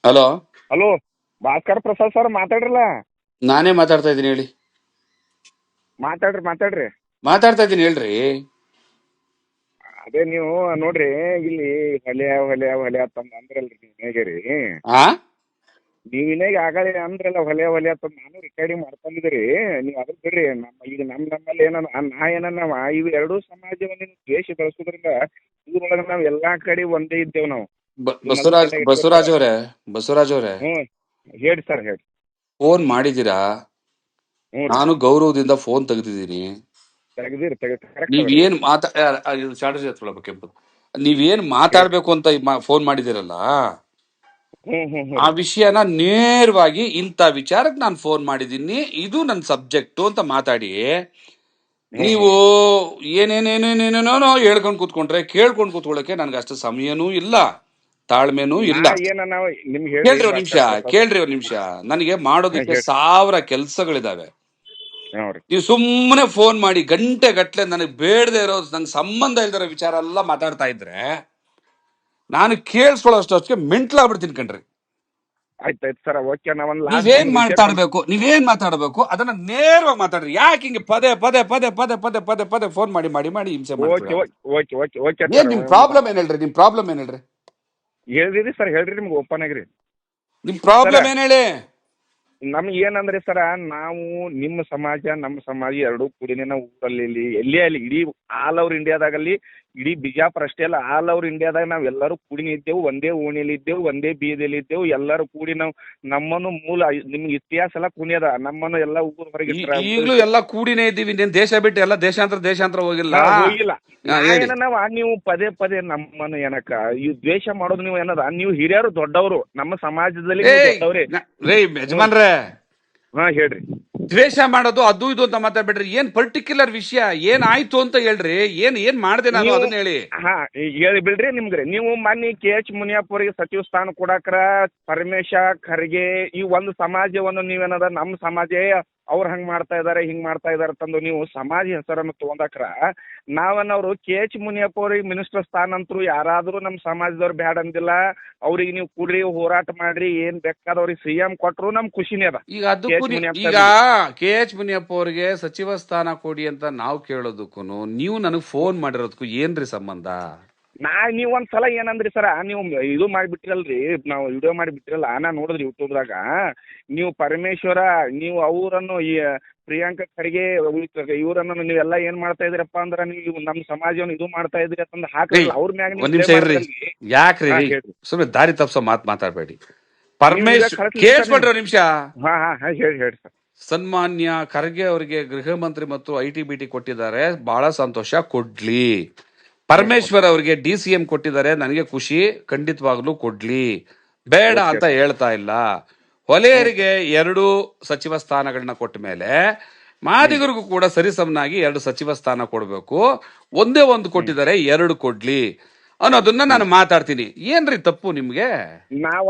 Hello. Hello, Bhaskar Prasad sir ಮಾತಾಡ್ರಲ್ಲ. ನಾನೇ ಮಾತಾಡ್ತಾ ಇದ್ದೀನಿ, ಹೇಳಿ. ಮಾತಾಡ್ರಿ. ಮಾತಾಡ್ತಾ ಇದ್ದೀನಿ, ಹೇಳ್ರಿ. ಅದೇ ನೀವು ನೋಡ್ರಿ, ಇಲ್ಲಿ ಹೊಲೆ ಅಂತಂದ್ ಅಂದ್ರಲ್ರಿ ನೀವು ಹೇಗರಿ. ಆ ನೀವ್ ಇನ್ನೇಗ ಆಗಲೇ ಅಂದ್ರಲ್ಲ ಹೊಲೆ ಅಂತಂದ್ ನಾನು ರಿಕಾರ್ಡಿಂಗ್ ಮಾಡ್ಕೊಂಡಿದ್ರಿ. ನೀವು ಅದ್ರ ಬಿಡ್ರಿ. ಈಗ ನಮ್ಮಲ್ಲಿ ನಾ ಏನನ್ನವ ಇವು ಎರಡೂ ಸಮಾಜವನ್ನು ದ್ವೇಷ ಬೆಳೆಸೋದ್ರಿಂದ ಇದ್ರೊಳಗೆ ನಾವ್ ಎಲ್ಲಾ ಕಡೆ ಒಂದೇ ಇದ್ದೇವ್ ನಾವು. ನಿಮ್ಮಲ್ಲಿ ಬಸವರಾಜ್ ತಲೆ ಇಟ್ಕೋ ಸರ. ಬಸವರಾಜ್ ಅವರೇ ಬಸವರಾಜ್ ಅವರೇ ಹ್ಮ್, ಹೇಳಿ ಸರ್, ಹೇಳಿ. ಫೋನ್ ಮಾಡಿದ್ದೀರಾ? ಹ್ಞೂ ರೀ, ನಾನು ಗೌರವದಿಂದ ಫೋನ್ ತೆಗ್ದಿದ್ದೀನಿ. ತೆಗ್ದಿರಿ ಕರೆಕ್ಟ್ ಅದ್ರಿ. ನೀವೇನ್ ಚಾಟರ್ಜಿ ಹತ್ರ ಕೆಂಪು, ನೀವೇನ್ ಹೇಳಿ. ಮಾತಾಡ್ಬೇಕು ಅಂತ ಫೋನ್ ಮಾಡಿದಿರಲ್ಲ, ಹ್ಞೂ ಆ ರೀ. ವಿಷಯನ ನೇರವಾಗಿ ಇಂಥ ವಿಚಾರಕ್ಕೆ ನಾನು ಫೋನ್ ಮಾಡಿದ್ದೀನಿ, ಇದು ನನ್ನ ಸಬ್ಜೆಕ್ಟು ಅಂತ ಮಾತಾಡಿ. ನೀವು ಹ್ಮ್ ಏನೇನೇನೇನೇನೇನೋ ಹೇಳ್ಕೊಂಡು ಕೂತ್ಕೊಂಡ್ರೆ ಕೇಳ್ಕೊಂಡು ಕೂತ್ಕೊಳ್ಳೋಕೆ ನನ್ಗೆ ಅಷ್ಟು ಸಮಯನೂ ಇಲ್ಲ, ತಾಳ್ಮೆನೂ ನಾ ಇಲ್ಲ. ಏನ ನಾವು ನಿಮ್ಗೆ ಹೇಳ್ರಿ ಕೇಳ್ರಿ ಒಂದ್ ನಿಮಿಷ, ಭಾಸ್ಕರ್ ಪ್ರಸಾದ್. ಕೇಳ್ರಿ ಒಂದ್ ನಿಮಿಷ. ನನಗೆ ಮಾಡೋದಕ್ಕೆ ಹೇಳಿ. 1000 ಕೆಲ್ಸಗಳಿದಾವೆ. ಹ್ಞೂ ನೀವು ಸುಮ್ಮನೆ ಫೋನ್ ಮಾಡಿ ಗಂಟೆ ಗಟ್ಲೆ ನನಗೆ ಬೇಡದೆ ಇರೋ, ನಂಗೆ ಸಂಬಂಧ ಇಲ್ದಿರೋ ವಿಚಾರ ಎಲ್ಲ ಮಾತಾಡ್ತಾ ಇದ್ರೆ ನಾನು ಕೇಳಿಸ್ಕೊಳ್ಳೋ ಅಷ್ಟೊತ್ತಿಗೆ ಮೆಂಟ್ಲಾಗ್ಬಿಡ್ತೀನಿ ಕಣ್ರಿ. ಆಯ್ತಾಯ್ತು ಸರ್, ಓಕೆ. ನಾ ನೀವೇನ್ ಒಂದು ವಿಷಯ ನೀವೇನ್ ಮಾತಾಡ್ಬೇಕು ಅದನ್ನ ನೇರವಾಗಿ ಮಾತಾಡ್ರಿ. ಯಾಕೆ ಹಿಂಗೆ ಪದೇ ಪದೇ ಪದೇ ಪದೇ ಪದೇ ಪದೇ ಪದೇ ಫೋನ್ ಮಾಡಿ ಮಾಡಿ ಮಾಡಿ ಹಿಂಸೆ ಓಕೆ ಮಾಡ್ತೀರಾ? ಓಕೆ ಓಕೆ ಓಕೆ ಏನ್ ಸರ್. ನಿಮ್ ಪ್ರಾಬ್ಲಮ್ ಏನ್ ಹೇಳ್ರಿ, ನಿಮ್ ಪ್ರಾಬ್ಲಮ್ ಏನ್ ಹೇಳ್ರಿ, ಹೇಳ್ರಿ ಸರ್, ಹೇಳ್ರಿ. ನಿಮ್ಗೆ ಓಪನ್ ಆಗಿರಿ ನಿಮ್ ಸರ. ಪ್ರಾಬ್ಲಮ್ ಏನ್ ಹೇಳಿ. ನಮ್ಗೆ ಏನಂದ್ರೆ ಸರ, ನಾವು ನಿಮ್ಮ ಸಮಾಜ ನಮ್ಮ ಸಮಾಜ ಎರಡೂ ಕೂಡಿನೇ ನಾವು ಊರಲ್ಲಿ ಎಲ್ಲೇ ಅಲ್ಲಿ ಇಡೀ ಆಲ್ ಓವರ್ ಇಂಡಿಯಾದಾಗಲ್ಲಿ, ಇಡೀ ಬಿಜಾಪುರ ಅಷ್ಟೇ ಅಲ್ಲ, ಆಲ್ ಓವರ್ ಇಂಡಿಯಾದಾಗ ನಾವು ಎಲ್ಲರೂ ಕೂಡಿನೇ ಇದ್ದೆವು. ಒಂದೇ ಓಣಿಯಲ್ಲಿ ಇದ್ದೆವು, ಒಂದೇ ಬೀದಿಯಲ್ಲಿ ಇದ್ದೆವು. ಎಲ್ಲರೂ ಕೂಡಿ ನಾವು ನಮ್ಮನ್ನು ನಿಮ್ಗೆ ಇತಿಹಾಸ ಎಲ್ಲ ಕುಣಿಯದ. ನಮ್ಮನ್ನು ಎಲ್ಲ ಊರು ಹೊರಗಿಟ್ರ ಈಗ್ಲೂ ಎಲ್ಲ ಕೂಡಿನೇ ಇದ್ದೀವಿ. ನೀನ್ ದೇಶ ಬಿಟ್ಟು ಎಲ್ಲ ದೇಶಾಂತರ ಹೋಗಿಲ್ಲ. ಹೋಗಿಲ್ಲ. ನಾ ಹೇಳಿ. ಏನವ ನೀವು ಪದೇ ಪದೇ ನಮ್ಮನ್ನು ಏನಕ್ಕ ಈ ದ್ವೇಷ ಮಾಡೋದು ನೀವು ಏನದ. ನೀವು ಹಿರಿಯರು ದೊಡ್ಡವರು, ನಮ್ಮ ಸಮಾಜದಲ್ಲಿ ನೀವು ದೊಡ್ಡವ್ರಿ. ರೇ ಯಜಮಾನ್ರೆ, ಹಾ, ಹೇಳ್ರಿ. ದ್ವೇಷ ಮಾಡೋದು ಅದು ಇದು ಅಂತ ಮಾತಾಡ್ಬೇಡ್ರಿ. ಏನ್ ಪರ್ಟಿಕ್ಯುಲರ್ ವಿಷಯ ಏನಾಯ್ತು ಅಂತ ಹೇಳ್ರಿ. ಏನ್ ಮಾಡ್ದೆ ನಾನು ನೀವು ಅದನ್ನ ಹೇಳಿ. ಹಾ, ಹೇಳಿ ಬಿಡ್ರಿ. ನಿಮ್ಗ್ರಿ ನೀವು ಮೊನ್ನೆ KH ಮುನಿಯಪ್ಪರಿಗೆ ಸಚಿವ ಸ್ಥಾನ ಕೊಡಾಕ್ರ ಪರಮೇಶ ಖರ್ಗೆ ಈ ಒಂದು ಸಮಾಜವನ್ನು ನೀವೇನದ ನಮ್ಮ ಸಮಾಜ ಅವ್ರು ಹಂಗ್ ಮಾಡ್ತಾ ಇದಾರೆ ಹಿಂಗ್ ಮಾಡ್ತಾ ಇದಾರೆ ತಂದು ನೀವು ಸಮಾಜ ಹೆಸರನ್ನು ತಗೊಂಡಾಕ್ರ, ನಾವನ್ನವ್ರು KH ಮುನಿಯಪ್ಪ ಅವ್ರಿಗೆ ಮಿನಿಸ್ಟರ್ ಸ್ಥಾನ ಅಂತೂ ಯಾರಾದ್ರೂ ನಮ್ಮ ಸಮಾಜದವ್ರು ಬ್ಯಾಡ ಅಂದಿಲ್ಲ. ಅವ್ರಿಗೆ ನೀವು ಕೂಡ್ರಿ, ಹೋರಾಟ ಮಾಡ್ರಿ, ಏನ್ ಬೇಕಾದವ್ರಿಗೆ CM ಕೊಟ್ರು ನಮ್ ಖುಷಿನೇ ಅದ. ಈಗ ಅದಕ್ಕೂ ಈಗ KH ಮುನಿಯಪ್ಪ ಅವ್ರಿಗೆ ಸಚಿವ ಸ್ಥಾನ ಕೊಡಿ ಅಂತ ನಾವು ಕೇಳೋದಕ್ಕೂ ನೀವು ನನಗೆ ಫೋನ್ ಮಾಡಿರೋದಕ್ಕೂ ಏನ್ರಿ ಸಂಬಂಧ? ನೀವ್ ಒಂದ್ಸಲ ಏನಂದ್ರಿ ಸರ, ನೀವು ಇದು ಮಾಡಿಬಿಟ್ಟಿರಲ್ರಿ, ನಾವು ವಿಡಿಯೋ ಮಾಡಿಬಿಟ್ಟಿರಲ್ಲ, ನಾ ನೋಡಿದ್ರಿ ಯೂಟ್ಯೂಬ್ದಾಗ. ನೀವು ಪರಮೇಶ್ವರ, ನೀವು ಅವರನ್ನು ಈ ಪ್ರಿಯಾಂಕಾ ಖರ್ಗೆ ಇವರನ್ನು ನೀವೆಲ್ಲ ಏನ್ ಮಾಡ್ತಾ ಇದ್ರಪ್ಪ ಅಂದ್ರ, ನೀವು ನಮ್ಮ ಸಮಾಜವನ್ನು ಇದು ಮಾಡ್ತಾ ಇದ್ರಿ ಅಂತಂದು ಹಾಕ್ರಲ್ಲ ಅವ್ರ ಮ್ಯಾಗ. ಒಂದ್ ನಿಮಿಷ ಇರ್ರಿ, ಯಾಕ್ರಿ ಸುಮ್ಮನೆ ದಾರಿ ತಪ್ಸೋ ಮಾತಾಡ್ಬೇಡಿ. ಕೇಳಿಸ್ಕೊಳ್ರಿ ಒಂದ್ ನಿಮಿಷ. ಹಾ ಹಾ ಹೇಳಿ ಸರ್. ಸನ್ಮಾನ್ಯ ಖರ್ಗೆ ಅವರಿಗೆ ಗೃಹ ಮಂತ್ರಿ ಮತ್ತು IT BT ಕೊಟ್ಟಿದ್ದಾರೆ, ಬಹಳ ಸಂತೋಷ, ಕೊಡ್ಲಿ. ಪರಮೇಶ್ವರ್ ಅವರಿಗೆ DCM ಕೊಟ್ಟಿದ್ದಾರೆ, ನನಗೆ ಖುಷಿ, ಖಂಡಿತವಾಗ್ಲೂ ಕೊಡ್ಲಿ, ಬೇಡ ಅಂತ ಹೇಳ್ತಾ ಇಲ್ಲ. ಹೊಲೆಯರಿಗೆ 2 ಸಚಿವ ಸ್ಥಾನಗಳನ್ನ ಕೊಟ್ಟ ಮೇಲೆ ಮಾದಿಗರಿಗೂ ಕೂಡ ಸರಿಸಮನಾಗಿ 2 ಸಚಿವ ಸ್ಥಾನ ಕೊಡ್ಬೇಕು. ಒಂದೇ ಒಂದು ಕೊಟ್ಟಿದ್ದಾರೆ, 2 ಕೊಡ್ಲಿ ಅನ್ನೋದನ್ನ ನಾನು ಮಾತಾಡ್ತೀನಿ. ಏನ್ರಿ ತಪ್ಪು ನಿಮ್ಗೆ?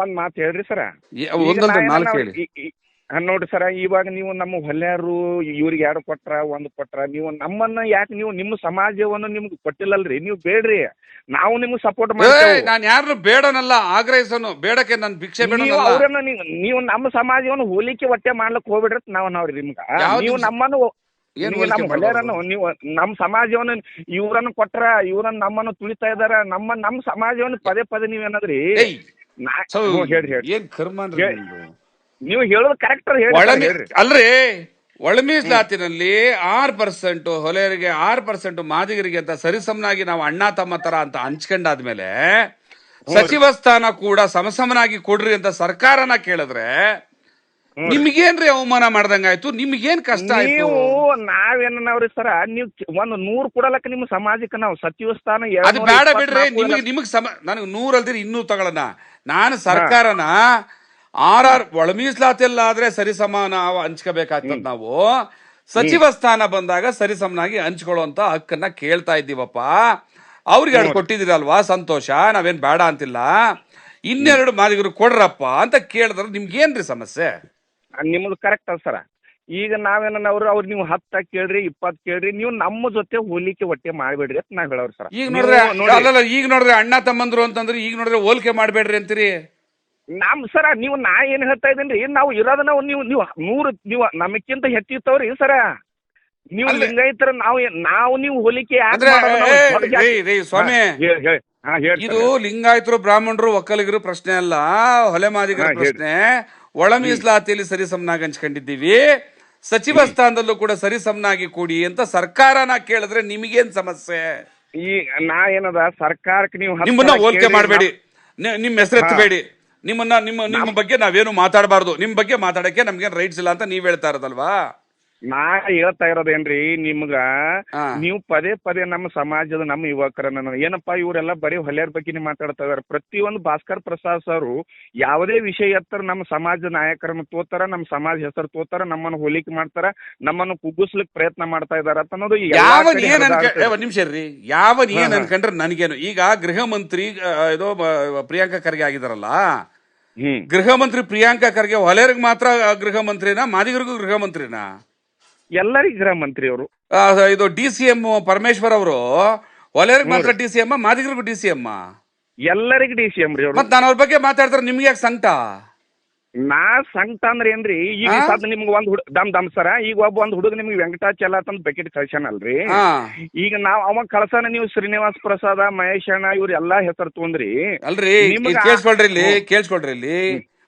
ಒಂದ್ ಮಾತು ಹೇಳ್ರಿ ಸರ. ಒಂದೊಂದು 4 ಹೇಳಿ. ನೋಡ್ರಿ ಸರ, ಇವಾಗ ನೀವು ನಮ್ಮ ಹೊಲ್ಯಾರು ಇವ್ರಿಗೆ 2 ಕೊಟ್ರ 1 ಕೊಟ್ರ, ನೀವು ನಮ್ಮನ್ನ ಯಾಕೆ ನೀವು ನಿಮ್ಮ ಸಮಾಜವನ್ನು ನಿಮ್ಗೆ ಕೊಟ್ಟಿಲ್ಲಲ್ರಿ? ನೀವು ಬೇಡ್ರಿ, ನಾವು ನಿಮ್ಗೆ ಸಪೋರ್ಟ್ ಮಾಡ್ತೇವೆ. ನಾನು ಯಾರು ಬೇಡನಲ್ಲ, ಆಗ್ರಹಿಸೋನು, ಬೇಡಕ್ಕೆ ನಾನು ಭಿಕ್ಷೆ ಬೇಡನಲ್ಲ. ನೀವು ನಮ್ಮ ಸಮಾಜವನ್ನು ಹೋಲಿಕೆ ಒಟ್ಟೆ ಮಾಡ್ಲಿಕ್ಕೆ ಹೋಗ್ಬಿಡ್ರಿ. ನಾವ್ರಿ ನಿಮ್ಗ ನೀವು ನಮ್ಮನ್ನು ನಮ್ಮ ಹೊಲ್ಯಾರನ್ನು, ನೀವು ನಮ್ಮ ಸಮಾಜವನ್ನು ಇವ್ರನ್ನು ಕೊಟ್ರ, ಇವ್ರನ್ನ ನಮ್ಮನ್ನು ತುಳಿತಾ ಇದಾರ, ನಮ್ಮ ಸಮಾಜವನ್ನು ಪದೇ ಪದೇ ನೀವೇನದ್ರಿ ಹೇಳಿ. ಏನ್ ಕರ್ಮ ನೀವು ಹೇಳೋದು ಕರೆಕ್ಟ್ ಹೇಳ್ರಿ. ಅಲ್ರಿ, ಒಳ ಮೀಸಲಾತಿನಲ್ಲಿ 6% ಹೊಲೆಯರಿಗೆ, 6% ಮಾದಿಗರಿಗೆ ಅಂತ ಸರಿಸಮನಾಗಿ ನಾವು ಅಣ್ಣ ತಮ್ಮ ತರ ಅಂತ ಹಂಚ್ಕೊಂಡಾದ್ಮೇಲೆ ಸಚಿವ ಸ್ಥಾನ ಕೂಡ ಸಮಸಮನಾಗಿ ಕೊಡ್ರಿ ಅಂತ ಸರ್ಕಾರನ ಕೇಳಿದ್ರೆ ನಿಮ್ಗೇನ್ರಿ ಅವಮಾನ ಮಾಡ್ದಂಗಾಯ್ತು? ನಿಮ್ಗೇನ್ ಕಷ್ಟ ಆಯ್ತು? ನಾವೇನವ್ರಿ ಸರ, ನೀವು 100 ಕೊಡಲಕ್ಕ ನಿಮ್ಮ ಸಮಾಜಕ್ಕೆ ನಾವು ಸಚಿವ ಸ್ಥಾನ ಅದು ಬೇಡ ಬಿಡ್ರಿ. ನಿಮಗ್ ನನಗೆ 100 ಅಲ್ದಿರಿ 200 ತಗೊಳ್ಳೋಣ. ನಾನು ಸರ್ಕಾರನ ಒಳ ಮೀಸಲಾತಿಯಲ್ಲಾದ್ರೆ ಸರಿಸಮಾನ ಹಂಚ್ಕೋಬೇಕಾಗ್ತದ. ನಾವು ಸಚಿವ ಸ್ಥಾನ ಬಂದಾಗ ಸರಿಸಮನಾಗಿ ಹಂಚ್ಕೊಳ್ಳುವಂತ ಹಕ್ಕನ್ನ ಕೇಳ್ತಾ ಇದ್ದೀವಪ್ಪ. ಅವ್ರಿಗೆ 2 ಕೊಟ್ಟಿದ್ದೀರಲ್ವಾ, ಸಂತೋಷ, ನಾವೇನ್ ಬೇಡ ಅಂತಿಲ್ಲ. 2 ಮಾದಿಗರು ಕೊಡ್ರಪ್ಪ ಅಂತ ಕೇಳಿದ್ರೆ ನಿಮ್ಗೇನ್ರಿ ಸಮಸ್ಯೆ? ನಿಮ್ದು ಕರೆಕ್ಟ್ ಅದ ಸರ. ಈಗ ನಾವೇನವ್ರು ಅವ್ರು ನೀವು 10 ಕೇಳ್ರಿ, 20 ಕೇಳ್ರಿ, ನೀವು ನಮ್ಮ ಜೊತೆ ಹೋಲಿಕೆ ಒಟ್ಟೆ ಮಾಡ್ಬೇಡ್ರಿ ಅಂತ ನಾವ್ ಹೇಳವ್ರಿ ಸರ್. ಈಗ ನೋಡಿದ್ರೆ ಅಣ್ಣ ತಮ್ಮಂದ್ರು ಅಂತಂದ್ರೆ ಈಗ ನೋಡಿದ್ರೆ ಹೋಲಿಕೆ ಮಾಡ್ಬೇಡ್ರಿ ಅಂತೀರಿ. ಸರ ನೀವು ನಾ ಏನ್ ಹೇಳ್ತಾ ಇದ್ದೀನಿ ನಾವು ಇರೋದ ನೀವು ನೀವು ನಮಕ್ಕಿಂತ ಹೆಚ್ಚಿತ್ತವ್ರಿ ಸರ. ನೀವು ಅಲ್ಲೇ ಲಿಂಗಾಯತರ ನಾವು ನೀವು ಹೋಲಿಕೆ ಯಾಕ್ ಅಂದ್ರೆ ಮಾಡೋದು? ನಾವು ದೊಡ್ಡ ಜಾತಿ- ರೀ ಸ್ವಾಮಿ, ಹೇಳಿ ಇದು ಲಿಂಗಾಯತರು ಬ್ರಾಹ್ಮಣರು ಒಕ್ಕಲಿಗರು ಪ್ರಶ್ನೆ ಅಲ್ಲ, ಹೊಲೆ ಮಾದಿಗರ ಹಾ, ಹೇಳಿ. ಪ್ರಶ್ನೆ. ಒಳ ಮೀಸಲಾತಿಯಲ್ಲಿ ಸರಿಸಮನಾಗಿ ಹಂಚ್ಕೊಂಡಿದ್ದೀವಿ, ಸಚಿವ ಸ್ಥಾನದಲ್ಲೂ ಕೂಡ ಸರಿಸಮನಾಗಿ ಕೊಡಿ ಅಂತ ಸರ್ಕಾರನ ಕೇಳಿದ್ರೆ ನಿಮಗೇನ್ ಸಮಸ್ಯೆ? ಈ ನಾ ಏನದ ಸರ್ಕಾರಕ್ಕೆ ನೀವು ನಿಮ್ಮನ್ನ ಹೋಲಿಕೆ ಮಾಡಬೇಡಿ, ನಿಮ್ಮ ಹೆಸರು ಎತ್ತಬೇಡಿ, ನಿಮ್ಮ ಬಗ್ಗೆ ನಾವೇನು ಮಾತಾಡಬಾರ್ದು, ನಿಮ್ ಬಗ್ಗೆ ಮಾತಾಡಕ್ಕೆ ನಮ್ಗೇನ್ ರೈಟ್ಸ್ ಇಲ್ಲ ಅಂತ ನೀವ್ ಹೇಳ್ತಾ ಇರೋದಲ್ವಾ? ನಾ ಹೇಳ್ತಾ ಇರೋದೇನ್ರಿ ನಿಮ್ಗ, ಹಾ. ನೀವು ಪದೇ ಪದೇ ನಮ್ಮ ಸಮಾಜದ ನಮ್ಮ ಯುವಕರನ್ನ ಏನಪ್ಪಾ ಇವರೆಲ್ಲ ಬರೀ ಹೊಲೆಯರ್ ಬಗ್ಗೆ ಮಾತಾಡ್ತಾ ಇದಾರೆ. ಪ್ರತಿಯೊಂದು ಭಾಸ್ಕರ್ ಪ್ರಸಾದ್ ಸರ್ ಯಾವುದೇ ವಿಷಯ ಎತ್ತರ ನಮ್ಮ ಸಮಾಜ ನಾಯಕರನ್ನು ತೋತಾರ, ನಮ್ಮ ಸಮಾಜ ಹೆಸರು ತೋತಾರ, ನಮ್ಮನ್ನು ಹೋಲಿಕೆ ಮಾಡ್ತಾರ, ನಮ್ಮನ್ನು ಕುಗ್ಗಿಸ್ಲಿಕ್ಕೆ ಪ್ರಯತ್ನ ಮಾಡ್ತಾ ಇದಾರ ಅಂತ ಅನ್ನೋದು ಯಾವನ್ ಏನ್ ಒಂದ್ ನಿಮಿಷ ರೀ, ಯಾವನ್ ಏನ್ ಅನ್ಕೊಂಡ್ರೆ ನನಗೇನು. ಈಗ ಗೃಹ ಮಂತ್ರಿ ಇದು ಪ್ರಿಯಾಂಕಾ ಖರ್ಗೆ ಆಗಿದಾರಲ್ಲ, ಗೃಹ ಮಂತ್ರಿ ಪ್ರಿಯಾಂಕಾ ಖರ್ಗೆ ಹೊಲೆಯರ್ಗ್ ಮಾತ್ರ ಗೃಹ ಮಂತ್ರಿನಾ, ಮಾದಿಗರಿಗೂ ಗೃಹ ಮಂತ್ರಿನಾ? ಎಲ್ಲರಿಗೂ ಗೃಹ ಮಂತ್ರಿ ಅವರು. ಇದು DCM ಪರಮೇಶ್ವರ್ ಅವರು ಹೊಲೆಯರ್ಗ್ ಮಾತ್ರ DCM, ಮಾದಿಗರಿಗೂ DCM? ಎಲ್ಲರಿಗೂ DCM ರೀ ಅವರು. ಮತ್ ನಾನು ಅವ್ರ ಬಗ್ಗೆ ಮಾತಾಡ್ತಾರೆ ನಿಮ್ಗೆ ಯಾಕೆ ಸಂಕಟ? ನಾ ಸಂಕಟ ಅಂದ್ರೆ ಏನ್ರಿ, ಈಗ ಸದ್ ನಿಮ್ಗೆ ಒಂದ್ ದಮ್ ಸರ, ಈಗ ಒಂದ್ ಹುಡುಗ ನಿಮ್ಗೆ ವೆಂಕಟಾಚಲ ಅಂತ ಬೆಕೆಟ್ ಕಳ್ಸ್ಯಾನಲ್ರಿ. ಈಗ ಅವ ಕಳ್ಸಾನ ನೀವು ಶ್ರೀನಿವಾಸ್ ಪ್ರಸಾದ, ಮಹೇಶ್ ಅಣ್ಣ ಇವ್ರೆಲ್ಲಾ ಹೆಸರು ತೊಂದ್ರಿ. ಅಲ್ರಿ ಕೇಳಿಸ್ಕೊಳ್ರಿ ಇಲ್ಲಿ,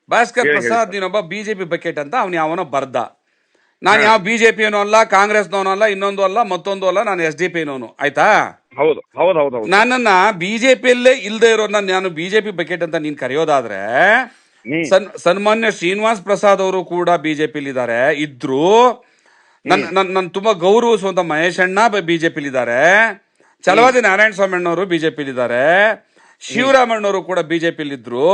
ಭಾಸ್ಕರ್ ಪ್ರಸಾದ್ ನೀನೊಬ್ಬ ಬಿಜೆಪಿ ಬಕೆಟ್ ಅಂತ ಅವ್ನ ಯಾವನೋ ಬರ್ದ. ನಾನು ಯಾವ ಬಿಜೆಪಿ ಅಲ್ಲ, ಕಾಂಗ್ರೆಸ್ನವನು ಅಲ್ಲ, ಇನ್ನೊಂದು ಅಲ್ಲ, ಮತ್ತೊಂದು ಅಲ್ಲ, ನಾನು SDP ಆಯ್ತಾ? ಹೌದು ಹೌದು ಹೌದು. ನನ್ನನ್ನ ಬಿಜೆಪಿಯಲ್ಲೇ ಇಲ್ದೇ ಇರೋನ್ನ ನಾನು ಬಿಜೆಪಿ ಬಕೆಟ್ ಅಂತ ನೀನ್ ಕರೆಯೋದಾದ್ರೆ, ಸನ್ಮಾನ್ಯ ಶ್ರೀನಿವಾಸ್ ಪ್ರಸಾದ್ ಅವರು ಕೂಡ ಬಿಜೆಪಿಲಿ ಇದ್ರು, ನನ್ ತುಂಬಾ ಗೌರವಿಸುವಂತ ಮಹೇಶ್ ಅಣ್ಣ ಬಿಜೆಪಿಲಿ ಇದ್ದಾರೆ, ಛಲವಾದಿ ನಾರಾಯಣ ಸ್ವಾಮಿ ಅಣ್ಣವರು ಬಿಜೆಪಿಲಿ ಇದ್ದಾರೆ, ಶಿವರಾಮಣ್ಣವರು ಕೂಡ ಬಿಜೆಪಿಲಿ ಇದ್ರು.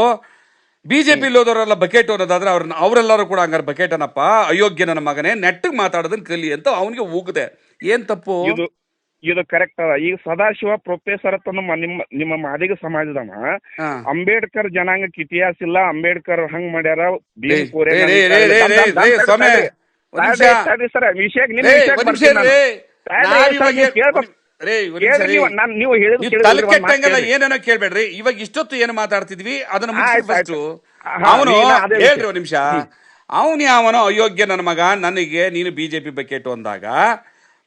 ಬಿಜೆಪಿಲಿ ಹೋದವರೆಲ್ಲ ಬಕೆಟ್ ಅನ್ನೋದಾದ್ರೆ ಅವರೆಲ್ಲರೂ ಕೂಡ ಹಂಗಾರೆ ಬಕೆಟ್ ಅನ್ನಪ್ಪ, ಅಯೋಗ್ಯ ನನ್ನ ಮಗನೇ, ನೆಟ್ಟಿಗೆ ಮಾತಾಡೋದನ್ನ ಕಲಿ ಅಂತ ಅವನಿಗೆ ಹೋಗದೆ. ಏನ್ ತಪ್ಪು? ಇದು ಕರೆಕ್ಟ್ ಅದ. ಈಗ ಸದಾಶಿವ ಪ್ರೊಫೆಸರ್ ಅಂತ ನಿಮ್ಮ ಮಾದಿಗ ಸಮಾಜದವ, ಅಂಬೇಡ್ಕರ್ ಜನಾಂಗಕ್ಕೆ ಇತಿಹಾಸ ಇಲ್ಲ, ಅಂಬೇಡ್ಕರ್ ಹಂಗ್ ಮಾಡ್ಯಾರ, ಏನೇನೋ ಕೇಳ್ಬೇಡ್ರಿ. ಇವಾಗ ಇಷ್ಟೊತ್ತು ಏನು ಮಾತಾಡ್ತಿದ್ವಿ ಅದನ್ನ ಅವನು ಹೇಳ್ರಿ ಒಂದ್ ನಿಮಿಷ. ಅವನು ಯಾವನೋ ಅಯೋಗ್ಯ ನನ್ನ ಮಗ, ನನಗೆ ನೀನು ಬಿಜೆಪಿ ಬಕೆಟ್ ಅಂದಾಗ,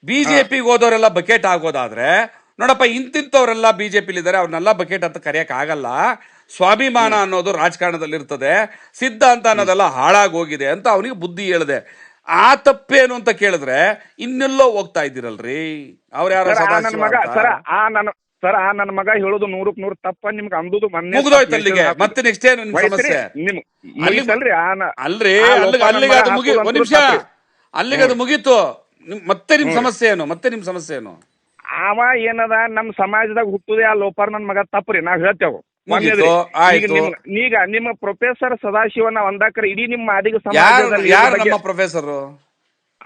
ಬಿಜೆಪಿಗೆ ಹೋದವರೆಲ್ಲ ಬಕೆಟ್ ಆಗೋದಾದ್ರೆ, ನೋಡಪ್ಪ ಇಂತಿಂತವರೆಲ್ಲ ಬಿಜೆಪಿಲಿ ಇದಾರೆ, ಅವ್ರನ್ನೆಲ್ಲ ಬಕೆಟ್ ಅಂತ ಕರೆಯಕ್ ಆಗಲ್ಲ. ಸ್ವಾಭಿಮಾನ ಅನ್ನೋದು ರಾಜಕಾರಣದಲ್ಲಿ ಇರ್ತದೆ, ಸಿದ್ಧಾಂತ ಅನ್ನೋದೆಲ್ಲ ಹಾಳಾಗಿ ಹೋಗಿದೆ ಅಂತ ಅವನಿಗೆ ಬುದ್ಧಿ ಹೇಳಿದೆ. ಆ ತಪ್ಪೇನು ಅಂತ ಕೇಳಿದ್ರೆ ಇನ್ನೆಲ್ಲೋ ಹೋಗ್ತಾ ಇದ್ದೀರಲ್ರಿ. ಅವ್ರ ಯಾರ ನನ್ನ ಮಗ ಹೇಳೋದು 100ಕ್ಕೆ 100 ತಪ್ಪ, ನಿಮ್ಗೆ ಅಂದುದು ಮುಗಿದೋಯ್ತು ಅಲ್ಲಿಗೆ. ಮತ್ತೆ ನೆಕ್ಸ್ಟ್ ಏನು ಸಮಸ್ಯೆ? ಅಲ್ರಿ ಅಲ್ಲಿಗೆ ಅದು ಮುಗಿ, ಒಂದ್ ನಿಮಿಷ, ಅಲ್ಲಿಗೆ ಅದು ಮುಗೀತು. ಮತ್ತೆ ನಿಮ್ ಸಮಸ್ಯೆ ಏನು? ಅವ ಏನದ ನಮ್ ಸಮಾಜದಾಗ ಹುಟ್ಟುದೇ ಆ ಲೋಪಾರ್ ನನ್ ಮಗ ತಪ್ಪ್ರಿ, ನಾವ್ ಹೇಳ್ತೇವೆ. ಈಗ ನಿಮ್ಮ ಪ್ರೊಫೆಸರ್ ಸದಾಶಿವನ ಒಂದಾಕರ ಇಡೀ ನಿಮ್ಮ ಮಾದಿಗ ಸಮಾಜದಲ್ಲಿ ಪ್ರೊಫೆಸರ್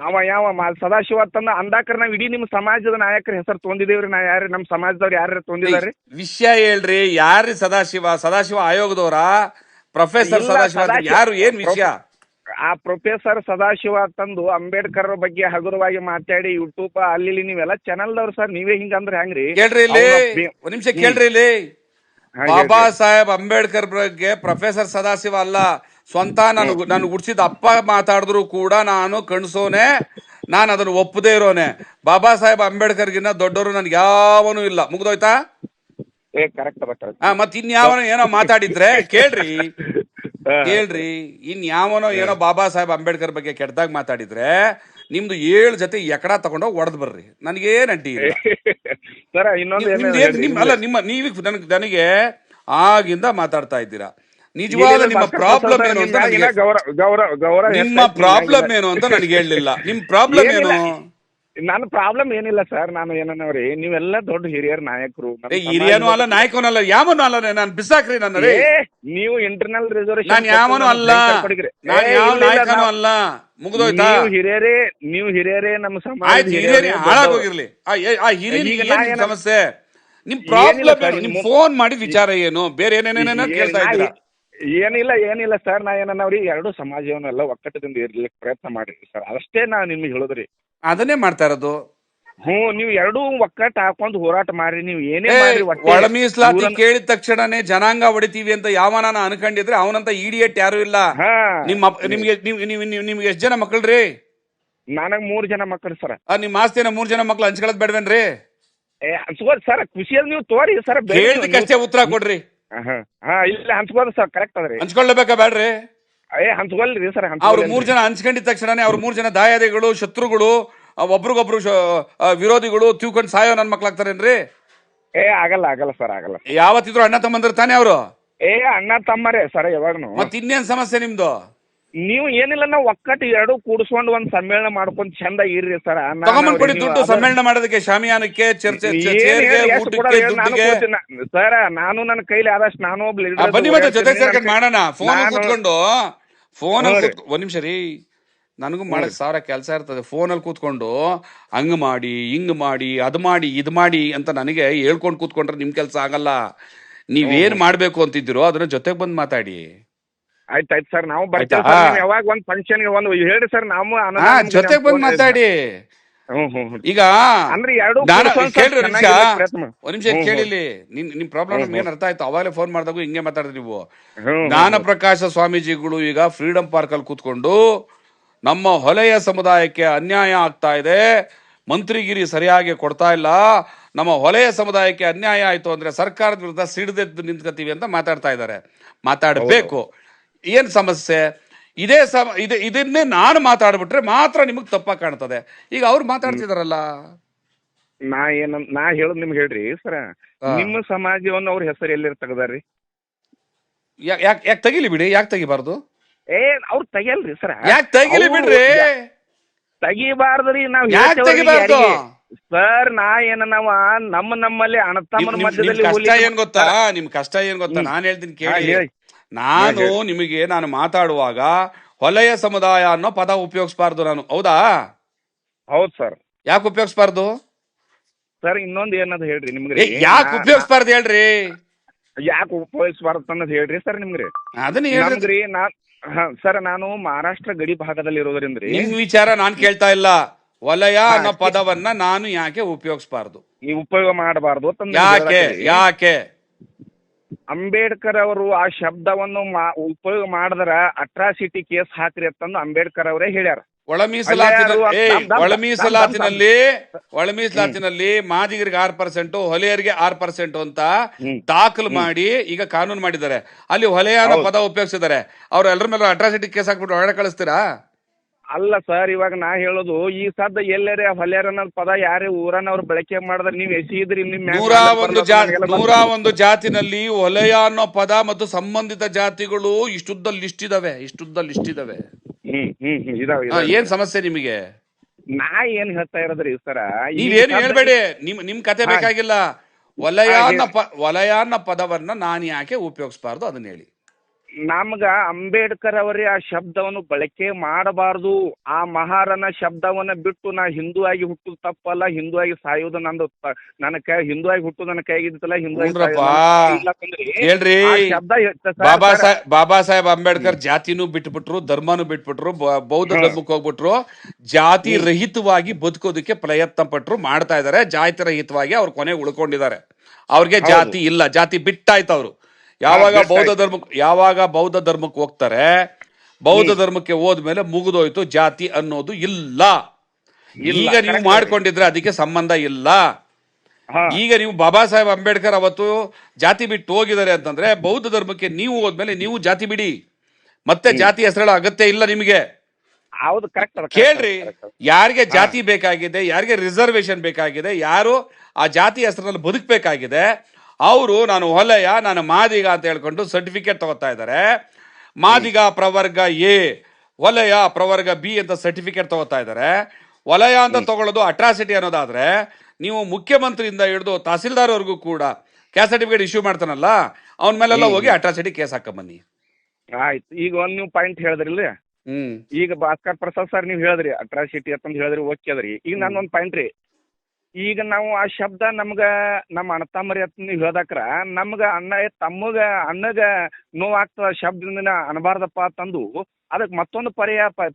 ಅವ ಯಾವ ಸದಾಶಿವ ತಂದ ಅಂದಾಕರ ನಾವ್ ಇಡೀ ನಿಮ್ ಸಮಾಜದ ನಾಯಕರ ಹೆಸರು ತೊಂದಿದೇವ್ರಿ. ನಾ ಯಾರು ನಮ್ ಸಮಾಜದವ್ರು ಯಾರು ತೊಂದಿದಾರಿ? ವಿಷಯ ಹೇಳ್ರಿ. ಯಾರ್ರಿ ಸದಾಶಿವ ಆಯೋಗದವರ? ಪ್ರೊಫೆಸರ್ ಸದಾಶಿವ ಯಾರು? ಏನ್ ವಿಷಯ? ಆ ಪ್ರೊಫೆಸರ್ ಸದಾಶಿವ ತಂದು ಅಂಬೇಡ್ಕರ್ ಬಗ್ಗೆ ಹಗುರವಾಗಿ ಮಾತಾಡಿ ಯೂಟ್ಯೂಬ್ ಅಲ್ಲಿ ನೀವೆಲ್ಲ ಚಾನಲ್ದವ್ರು ಸರ್, ನೀವೇ ಹಿಂಗಂದ್ರೆ ಹೆಂಗ್ರಿ? ಕೇಳ್ರಿ ಇಲ್ಲಿ, ಒಂದ್ ನಿಮಿಷ ಕೇಳ್ರಿ ಇಲ್ಲಿ. ಬಾಬಾ ಸಾಹೇಬ್ ಅಂಬೇಡ್ಕರ್ ಬಗ್ಗೆ ಪ್ರೊಫೆಸರ್ ಸದಾಶಿವ ಅಲ್ಲ, ಸ್ವಂತ ನಾನು ಹುಡ್ಸಿದ ಅಪ್ಪ ಮಾತಾಡಿದ್ರು ಕೂಡ ನಾನು ಕಣ್ಸೋನೆ, ನಾನು ಅದನ್ನು ಒಪ್ಪದೇ ಇರೋನೆ. ಬಾಬಾ ಸಾಹೇಬ್ ಅಂಬೇಡ್ಕರ್ಗಿನ್ನ ದೊಡ್ಡವರು ನನ್ಗೆ ಯಾವನೂ ಇಲ್ಲ. ಮುಗ್ದೋಯ್ತಾ? ಮತ್ ಇನ್ಯಾವನೋ ಏನೋ ಮಾತಾಡಿದ್ರೆ ಕೇಳ್ರಿ, ಇನ್ಯಾವನೋ ಏನೋ ಬಾಬಾ ಸಾಹೇಬ್ ಅಂಬೇಡ್ಕರ್ ಬಗ್ಗೆ ಕೆಟ್ಟದಾಗ ಮಾತಾಡಿದ್ರೆ ನಿಮ್ದು 7 ಜೊತೆ ಎಕಡ ತಗೊಂಡೋಗಿ ಹೊಡೆದ್ ಬರ್ರಿ, ನನಗೇನ್ ಅಡ್ಡಿ ಇಲ್ಲ. ನನಗೆ ಆಗಿಂದ ಮಾತಾಡ್ತಾ ಇದ್ದೀರಾ. ನಿಜವಾದ ನಿಮ್ಮ ಪ್ರಾಬ್ಲಮ್ ಏನು ಅಂತ ನಿಮ್ಮ ಪ್ರಾಬ್ಲಮ್ ಏನು ಅಂತ ನನಗೆ ಹೇಳಲಿಲ್ಲ. ನಿಮ್ ಪ್ರಾಬ್ಲಮ್ ಏನು? ನನ್ನ ಪ್ರಾಬ್ಲಮ್ ಏನಿಲ್ಲ ಸರ್. ನಾನು ಏನನ್ನವ್ರಿ, ನೀವೆಲ್ಲ ದೊಡ್ಡ ಹಿರಿಯರ ನಾಯಕರು. ಹಿರಿಯನು ಅಲ್ಲ, ನಾಯಕನೂ ಅಲ್ಲ, ಯಾವನು ಅಲ್ಲ. ನಾನು ಬಿಸಾಕ್ರಿ ನನ್ನ. ನೀವು ಇಂಟರ್ನಲ್ ರಿಸರ್ವೇಶನ್ ನಾನು ಯಾವನು ಅಲ್ಲ, ನಾನು ಯಾವ ನಾಯಕನೂ ಅಲ್ಲ. ಮುಗಿದೋಯ್ತಾ? ನೀವು ಹಿರಿಯರೇ ನಮ್ಮ ಸಮಾಜ. ಹಾಳಾಗೋಗಿರ್ಲಿ ಆ ಹಿರಿಯ ಸಮಸ್ಯೆ. ನಿಮ್ ಪ್ರಾಬ್ಲಮ್ ಏನು? ನಿಮ್ ಫೋನ್ ಮಾಡಿ ವಿಚಾರ ಏನು? ಬೇರೆ ಏನೇನೇನೋ ಕೇಳ್ತಾ ಇದ್ದೀರಾ? ಏನಿಲ್ಲ ಸರ್. ನಾ ಏನನ್ನವ್ರಿ, ಎರಡು ಸಮಾಜವನ್ನೆಲ್ಲ ಒಕ್ಕಟ್ಟದಿಂದ ಇರ್ಲಿಕ್ಕೆ ಪ್ರಯತ್ನ ಮಾಡಿರಿ ಸರ್, ಅಷ್ಟೇ ನಾ ನಿಮ್ಗೆ ಹೇಳುದ್ರಿ. ಅದನ್ನೇ ಮಾಡ್ತಾ ಇರೋದು. ನೀವು ಎರಡೂ ಒಕ್ಕಟ್ಟು ಹಾಕೊಂಡು ಹೋರಾಟ ಮಾಡ್ರಿ, ನೀವು ಏನೇ ಏ ಮಾಡ್ರಿ, ಒಳ ಮೀಸಲಾತಿ ಇವ್ರನ್ನ- ಕೇಳಿದ ತಕ್ಷಣನೇ ಜನಾಂಗ ಹೊಡಿತೀವಿ ಅಂತ ಯಾವನಾನ ಅನ್ಕೊಂಡಿದ್ರೆ ಅವನಂತ ಇಡಿಯಟ್ ಯಾರು ಇಲ್ಲ. ಹಾ ನಿಮ್ಗೆ ಎಷ್ಟ್ ಜನ ಮಕ್ಕಳ್ರಿ? ನನಗ್ 3 ಜನ ಮಕ್ಕಳು ಸರ್. ನಿಮ್ ಆಸ್ತಿನ 3 ಜನ ಮಕ್ಳು ಹಂಚ್ಕೊಳ್ಳೋದ್ ಬೇಡವೇನ್ರಿ? ಹಂಚ್ಕೋದ್ ಸರ್, ಖುಷಿಯಲ್ಲಿ ನೀವು ತೋರಿ ಸರ್. ಕೇಳಿದಕ್ಕಷ್ಟೇ ಉತ್ತರ ಕೊಡ್ರಿ. ಹಾ ಇಲ್ಲ ಹಂಚ್ಕೋದ್ ಸರ್, ಕರೆಕ್ಟ್ ಅದ್ರಿ. ಹಂಚ್ಕೊಳ್ಬೇಕಾ ಬೇಡ್ರಿ? ಹಂಚ್ಕೊಳ್ರಿ ಸರ್. ಅವ್ರು 3 ಜನ ಹಂಚ್ಕೊಂಡಿದ ತಕ್ಷಣನೇ ಅವ್ರ 3 ಜನ ದಾಯಾದಿಗಳು, ಶತ್ರುಗಳು, ಒಬ್ರಿಗೊಬ್ರು ವಿರೋಧಿಗಳು ತಿಳ್ಕೊಂಡು ಸಾಯೋ ನನ್ ಮಕ್ಳಾಗ್ತಾರೇನ್ರಿ? ಆಗಲ್ಲ ಆಗಲ್ಲ ಸರ್, ಆಗಲ್ಲ. ಯಾವತ್ತಿದ್ರು ಅಣ್ಣ ತಮ್ಮಂದ್ರ ತಾನೇ ಅವರು? ಅಣ್ಣ ತಮ್ಮರೇ ಸರ್ ಯಾವಾಗನು. ಮತ್ ಇನ್ನೇನ್ ಸಮಸ್ಯೆ ನಿಮ್ದು? ನೀವು ಏನಿಲ್ಲ, ನಾವು ಒಕ್ಕಟ್ಟು ಎರಡು ಕೂಡಿಸ್ಕೊಂಡು ಒಂದ್ ಸಮ್ಮೇಳನ ಮಾಡ್ಕೊಂಡು ಚಂದ ಇರ್ರಿ ಸರ್. ತಗೊಂಡ್ ಕೊಡಿ ದುಡ್ಡು ಸಮ್ಮೇಳನ ಮಾಡೋದಕ್ಕೆ, ಶಾಮಿಯಾನಕ್ಕೆ, ಚರ್ಚೆಗೆ, ಊಟಕ್ಕೆ, ದುಡ್ಡಿಗೆ. ಸರ್ ನಾನು ನನ್ನ ಕೈಲಿ ಆದಷ್ಟು ನಾನು ಒಬ್ಬ ಲೀಡರ್. ಬನ್ನಿ ಮತ್ತೆ ಜೊತೆ ಸೇರ್ಕೊಂಡು ಮಾಡೋಣ. ಫೋನ್ ಕೂತ್ಕೊಂಡು ಒಂದ್ ನಿಮಿಷ ರೀ, ನನಗೂ ಮಾಡಕ್ 1000 ಕೆಲಸ ಇರ್ತದೆ. ಫೋನಲ್ಲಿ ಕೂತ್ಕೊಂಡು ಹಂಗ್ ಮಾಡಿ ಹಿಂಗ್ ಮಾಡಿ ಅದ್ ಮಾಡಿ ಇದ್ ಮಾಡಿ ಅಂತ ನನಗೆ ಹೇಳ್ಕೊಂಡು ಕೂತ್ಕೊಂಡ್ರೆ ನಿಮ್ ಕೆಲಸ ಆಗಲ್ಲ. ನೀವೇನ್ ಮಾಡ್ಬೇಕು ಅಂತಿದ್ದೀರೋ ಅದನ್ನ ಜೊತೆಗೆ ಬಂದ್ ಮಾತಾಡಿ. ಆಯ್ತಾಯ್ತು ಸರ್, ನಾವು ಬರ್ತೀವಿ ಸರ್. ಯಾವಾಗ ಒಂದ್ ಫಂಕ್ಷನ್ ಒಂದು ಹೇಳಿ ಸರ್, ನಾವು ಜೊತೆಗೆ ಬಂದ್ ಮಾತಾಡಿ. ಈಗ ಅಂದ್ರೆ ಎರಡು ಕೇಳ್ರಿ ಒಂದ್ ನಿಮಿಷ ಕೇಳಿಲಿ. ನಿಮ್ ಪ್ರಾಬ್ಲಮ್ ಏನ್ ಅರ್ಥ ಆಯ್ತು? ಅವಾಗಲೇ ಫೋನ್ ಮಾಡಿದಾಗ ಹಿಂಗೆ ಮಾತಾಡಿದ್ರಿ ನೀವು. ಜ್ಞಾನ ಪ್ರಕಾಶ ಸ್ವಾಮೀಜಿಗಳು ಈಗ ಫ್ರೀಡಂ ಪಾರ್ಕ್ ಅಲ್ಲಿ ಕೂತ್ಕೊಂಡು ನಮ್ಮ ಹೊಲೆಯ ಸಮುದಾಯಕ್ಕೆ ಅನ್ಯಾಯ ಆಗ್ತಾ ಇದೆ, ಮಂತ್ರಿಗಿರಿ ಸರಿಯಾಗಿ ಕೊಡ್ತಾ ಇಲ್ಲ, ನಮ್ಮ ಹೊಲೆಯ ಸಮುದಾಯಕ್ಕೆ ಅನ್ಯಾಯ ಆಯ್ತು ಅಂದ್ರೆ ಸರ್ಕಾರದ ವಿರುದ್ಧ ಸಿಡಿದೆದ್ದು ನಿಂತ್ಕತೀವಿ ಅಂತ ಮಾತಾಡ್ತಾ ಇದ್ದಾರೆ. ಮಾತಾಡಬೇಕು. ಏನ್ ಸಮಸ್ಯೆ? ಇದನ್ನೇ ನಾನು ಮಾತಾಡ್ಬಿಟ್ರೆ ಮಾತ್ರ ನಿಮಗ್ ತಪ್ಪ ಕಾಣ್ತದೆ. ಈಗ ಅವ್ರು ಮಾತಾಡ್ತಿದಾರಲ್ಲ, ನಾ ಹೇಳೋದ್ ನಿಮ್ಗೆ ಹೇಳ್ರಿ ಸರ, ನಿಮ್ಮ ಸಮಾಜವನ್ನು ಅವ್ರ ಹೆಸರು ಎಲ್ಲಿ ತೆಗದಾರ್ರಿ? ಯಾಕೆ ತೆಗಿಲಿ ಬಿಡಿ, ಯಾಕೆ ತೆಗಿಬಾರ್ದು? ಅವ್ರು ತೆಗಿಯಲ್ರಿ ಸರ್. ಯಾಕೆ ತೆಗಿಲಿ ಬಿಡ್ರಿ? ತೆಗಿಬಾರ್ದ್ರಿ. ನಾವ್ ತೆಗಿಬಾರ್ದು ಸರ್. ನಾವ ನಮ್ಮಲ್ಲಿ ಅಣ್ಣತಮ್ಮನ ಮಧ್ಯದಲ್ಲಿ ಕಷ್ಟ ಏನ್ ಗೊತ್ತಾ? ನಿಮ್ ಕಷ್ಟ ಏನ್ ಗೊತ್ತಾ? ನಾನ್ ಹೇಳ್ತೀನಿ ಕೇಳಿ. ನಾನು ಮಾತಾಡುವಾಗ ಹೊಲೆಯ ಸಮುದಾಯ ಅನ್ನೋ ಪದ ಉಪಯೋಗಿಸಬಾರ್ದು ನಾನು, ಹೌದಾ? ಹೌದ್ ಸರ್. ಯಾಕೆ ಉಪಯೋಗಿಸಬಾರ್ದು ಸರ್? ಇನ್ನೊಂದು ಏನದು ಹೇಳ್ರಿ ನಿಮ್ಗೆ. ಯಾಕೆ ಉಪಯೋಗಿಸಬಾರ್ದು ಹೇಳ್ರಿ? ಯಾಕೆ ಉಪಯೋಗಿಸಬಾರ್ದು ಅನ್ನೋದು ಹೇಳ್ರಿ ಸರ್ ನಿಮ್ಗೆ. ಅದನ್ನ ಹೇಳಿದ್ರಿ ಸರ್. ನಾನು ಮಹಾರಾಷ್ಟ್ರ ಗಡಿ ಭಾಗದಲ್ಲಿ ಇರೋದ್ರಿಂದ ನಿಮ್ ವಿಚಾರ ನಾನ್ ಕೇಳ್ತಾ ಇಲ್ಲ. ವಲಯ ಅನ್ನೋ ಪದವನ್ನ ನಾನು ಯಾಕೆ ಉಪಯೋಗಿಸಬಾರ್ದು, ನೀವು ಉಪಯೋಗ ಮಾಡಬಾರ್ದು? ಯಾಕೆ? ಅಂಬೇಡ್ಕರ್ ಅವರು ಆ ಶಬ್ದವನ್ನು ಉಪಯೋಗ ಮಾಡಿದ್ರ ಅಟ್ರಾಸಿಟಿ ಕೇಸ್ ಹಾಕ್ರಿ ಅಂತಂದು ಅಂಬೇಡ್ಕರ್ ಅವರೇ ಹೇಳ್ಯಾರ. ಒಳ ಮೀಸಲಾತಿನಲ್ಲಿ ಮಾದಿಗರಿಗೆ 6%, ಹೊಲೆಯರಿಗೆ 6% ಅಂತ ದಾಖಲು ಮಾಡಿ ಈಗ ಕಾನೂನು ಮಾಡಿದ್ದಾರೆ. ಅಲ್ಲಿ ಹೊಲೆಯ ಅನ್ನೋ ಪದ ಉಪಯೋಗಿಸಿದ್ದಾರೆ. ಅವ್ರು ಎಲ್ಲರ ಮೇಲೆ ಅಟ್ರಾಸಿಟಿ ಕೇಸ್ ಹಾಕ್ಬಿಟ್ಟು ಹೊರಗಡೆ ಕಳಿಸ್ತೀರಾ? ಅಲ್ಲ ಸರ್, ಇವಾಗ ನಾ ಹೇಳೋದು ಈ ಸದ್ದ ಎಲ್ಲರೇ ಹೊಲೆಯರ್ ಅನ್ನೋದು ಪದ ಯಾರೇ ಊರನ್ನವ್ರು ಬಳಕೆ ಮಾಡಿದ್ರೆ ನೀವು ಎಸಿದ್ರಿ. ನಿಮ್ 101 ಜಾತಿನಲ್ಲಿ ಹೊಲೆಯ ಅನ್ನೋ ಪದ ಮತ್ತು ಸಂಬಂಧಿತ ಜಾತಿಗಳು ಇಷ್ಟುದ್ದ ಲಿಸ್ಟ್ ಇದಾವೆ. ಏನ್ ಸಮಸ್ಯೆ ನಿಮಗೆ? ನಾ ಏನ್ ಹೇಳ್ತಾ ಇರೋದ್ರಿ ಸರ, ನೀವೇನು ಹೇಳ್ಬೇಡಿ. ನಿಮ್ ಕತೆ ಬೇಕಾಗಿಲ್ಲ. ವಲಯ ಅನ್ನೋ ಪದವನ್ನ ನಾನು ಯಾಕೆ ಉಪಯೋಗಿಸಬಾರ್ದು ಅದನ್ನ ಹೇಳಿ. ನಮ್ಗ ಅಂಬೇಡ್ಕರ್ ಅವರೇ ಆ ಶಬ್ದವನ್ನು ಬಳಕೆ ಮಾಡಬಾರ್ದು. ಆ ಮಹಾರನ ಶಬ್ದವನ್ನ ಬಿಟ್ಟು ನಾ ಹಿಂದೂ ಆಗಿ ಹುಟ್ಟುದು ತಪ್ಪಲ್ಲ, ಹಿಂದೂ ಆಗಿ ಸಾಯೋದು ನಂದು ಹಿಂದೂ ಆಗಿ ಹುಟ್ಟುದು ನನ್ನ ಕೈಗಿತ್ತಲ್ಲ, ಹಿಂದೂ ಹೇಳ್ರಿ. ಬಾಬಾ ಸಾಹೇಬ್ ಅಂಬೇಡ್ಕರ್ ಜಾತಿನೂ ಬಿಟ್ಬಿಟ್ರು, ಧರ್ಮನೂ ಬಿಟ್ಬಿಟ್ರು, ಬೌದ್ಧ ಧರ್ಮಕ್ಕೆ ಹೋಗ್ಬಿಟ್ರು. ಜಾತಿ ರಹಿತವಾಗಿ ಬದುಕೋದಕ್ಕೆ ಪ್ರಯತ್ನ ಪಟ್ರು, ಮಾಡ್ತಾ ಇದಾರೆ. ಜಾತಿ ರಹಿತವಾಗಿ ಅವ್ರು ಕೊನೆಗೆ ಉಳ್ಕೊಂಡಿದ್ದಾರೆ. ಅವ್ರಿಗೆ ಜಾತಿ ಇಲ್ಲ, ಜಾತಿ ಬಿಟ್ಟಾಯ್ತು ಅವರು. ಯಾವಾಗ ಬೌದ್ಧ ಧರ್ಮಕ್ಕೆ ಹೋಗ್ತಾರೆ, ಬೌದ್ಧ ಧರ್ಮಕ್ಕೆ ಹೋದ್ಮೇಲೆ ಮುಗಿದೋಯ್ತು, ಜಾತಿ ಅನ್ನೋದು ಇಲ್ಲ. ಈಗ ನೀವು ಮಾಡ್ಕೊಂಡಿದ್ರೆ ಅದಕ್ಕೆ ಸಂಬಂಧ ಇಲ್ಲ. ಈಗ ನೀವು ಬಾಬಾ ಸಾಹೇಬ್ ಅಂಬೇಡ್ಕರ್ ಅವತ್ತು ಜಾತಿ ಬಿಟ್ಟು ಹೋಗಿದ್ದಾರೆ ಅಂತಂದ್ರೆ ಬೌದ್ಧ ಧರ್ಮಕ್ಕೆ ನೀವು ಹೋದ್ಮೇಲೆ ನೀವು ಜಾತಿ ಬಿಡಿ, ಮತ್ತೆ ಜಾತಿ ಹೆಸರು ಅಗತ್ಯ ಇಲ್ಲ ನಿಮಗೆ. ಕೇಳ್ರಿ, ಯಾರಿಗೆ ಜಾತಿ ಬೇಕಾಗಿದೆ, ಯಾರಿಗೆ ರಿಸರ್ವೇಶನ್ ಬೇಕಾಗಿದೆ, ಯಾರು ಆ ಜಾತಿ ಹೆಸರಿನಲ್ಲಿ ಬದುಕಬೇಕಾಗಿದೆ, ಅವರು ನಾನು ಹೊಲೆಯ, ನಾನು ಮಾದಿಗ ಅಂತ ಹೇಳ್ಕೊಂಡು ಸರ್ಟಿಫಿಕೇಟ್ ತಗೋತಾ ಇದ್ದಾರೆ. ಮಾದಿಗ ಪ್ರವರ್ಗ ಎ, ವಲಯ ಪ್ರವರ್ಗ ಬಿ ಅಂತ ಸರ್ಟಿಫಿಕೇಟ್ ತಗೋತಾ ಇದ್ದಾರೆ. ವಲಯ ಅಂತ ತಗೊಳ್ಳೋದು ಅಟ್ರಾಸಿಟಿ ಅನ್ನೋದಾದ್ರೆ ನೀವು ಮುಖ್ಯಮಂತ್ರಿಯಿಂದ ಹಿಡಿದು ತಹಸೀಲ್ದಾರ್ ವರ್ಗೂ ಕೂಡ ಕ್ಯಾಸ್ಟ್ ಸರ್ಟಿಫಿಕೇಟ್ ಇಶ್ಯೂ ಮಾಡ್ತಾನಲ್ಲ, ಅವನ ಮೇಲೆಲ್ಲ ಹೋಗಿ ಅಟ್ರಾಸಿಟಿ ಕೇಸ್ ಹಾಕೊಂಬನ್ನಿ. ಆಯ್ತು. ಈಗ ಒಂದ್ ನೀವು ಪಾಯಿಂಟ್ ಹೇಳಿದ್ರಿಲ್ಲ, ಈಗ ಭಾಸ್ಕರ್ ಪ್ರಸಾದ್ ಸರ್ ನೀವು ಹೇಳಿದ್ರಿ ಅಟ್ರಾಸಿಟಿ ಅಂತಂದು ಹೇಳಿದ್ರಿ, ಓಕೆ ಅದ್ರಿ. ಈಗ ನಾನು ಒಂದ್ ಪಾಯಿಂಟ್ ರೀ, ಈಗ ನಾವು ಆ ಶಬ್ದ ನಮ್ಗ ನಮ್ಮ ಅಣ್ಣ ತಮ್ಮರಿ ಅಂತ ನೀವು ಹೇಳ್ದಕ್ರ ನಮ್ಗ ಅಣ್ಣ ತಮ್ಮಗ ಅಣ್ಣಗ ನೋವಾಗ್ತದ ಶಬ್ದದಿಂದ ಅನಬಾರ್ದಪ್ಪ ತಂದು ಅದಕ್ಕೆ ಮತ್ತೊಂದು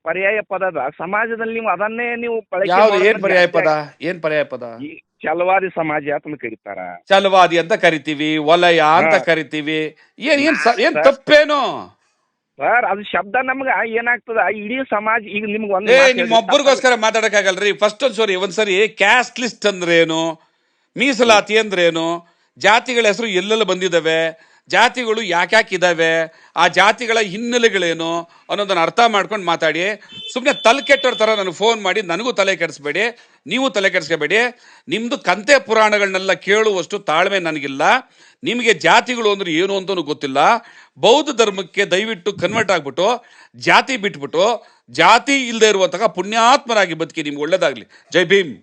ಪರ್ಯಾಯ ಪದದ ಸಮಾಜದಲ್ಲಿ ನೀವು ಅದನ್ನೇ ನೀವು ಬಳಕೆ ಯಾವ್ದು ಏನ್ ಮಾಡೋದು ಪರ್ಯಾಯ ಜಾಸ್ತಿ ಪದ ಏನ್ ಪರ್ಯಾಯ ಪದ? ಈ ಛಲವಾದಿ ಸಮಾಜ ಅಂತ ಕರೀತಾರ. ಚಲವಾದಿ ಅಂತ ಕರಿತೀವಿ, ವಲಯ ಅಂತ ಹಾ. ಕರಿತೀವಿ. ಏನ್ ಸರ್. ತಪ್ಪೇನು? ಸರ್ ಅದು ಶಬ್ದ ನಮ್ಗ ಏನಾಗ್ತದ ಇಡೀ ಸಮಾಜ ಈಗ ನಿಮ್ಗೆ ಒಂದು ಏ ಮಾತ್ ಹೇಳ್ತೀನಿ. ನಿಮ್ಮೊಬ್ಬರಿಗೋಸ್ಕರ ಮಾತಾಡಕ್ಕಾಗಲ್ರಿ. ಫಸ್ಟ್ ಒಂದ್ಸರಿ ಕ್ಯಾಸ್ಟ್ ಲಿಸ್ಟ್ ಅಂದ್ರೇನು, ಮೀಸಲಾತಿ ಅಂದ್ರೇನು, ಜಾತಿಗಳ ಹೆಸರು ಎಲ್ಲೆಲ್ಲ ಬಂದಿದ್ದಾವೆ, ಜಾತಿಗಳು ಯಾಕ್ಯಾಕಿದಾವೆ, ಆ ಜಾತಿಗಳ ಹಿನ್ನೆಲೆಗಳೇನು ಅನ್ನೋದನ್ನ ಅರ್ಥ ಮಾಡ್ಕೊಂಡು ಮಾತಾಡಿ. ಸುಮ್ಮನೆ ತಲೆ ಕೆಟ್ಟೋರ್ ತರ ನನಗೆ ಫೋನ್ ಮಾಡಿ ನನಗೂ ತಲೆ ಕೆಡಿಸ್ಬೇಡಿ, ನೀವು ತಲೆ ಕೆಡಿಸ್ಕೋಬೇಡಿ. ನಿಮ್ದು ಕಂತೆ ಪುರಾಣಗಳನ್ನೆಲ್ಲ ಕೇಳುವಷ್ಟು ತಾಳ್ಮೆ ನನಗಿಲ್ಲ. ನಿಮಗೆ ಜಾತಿಗಳು ಅಂದ್ರೆ ಏನು ಅಂತನೂ ಗೊತ್ತಿಲ್ಲ. ಬೌದ್ಧ ಧರ್ಮಕ್ಕೆ ದಯವಿಟ್ಟು ಕನ್ವರ್ಟ್ ಆಗ್ಬಿಟ್ಟು ಜಾತಿ ಬಿಟ್ಬಿಟ್ಟು ಜಾತಿ ಇಲ್ಲದೆ ಇರುವಂತಹ ಪುಣ್ಯಾತ್ಮರಾಗಿ ಬದುಕಿ. ನಿಮ್ಗೆ ಒಳ್ಳೇದಾಗ್ಲಿ. ಜೈ ಭೀಮ್.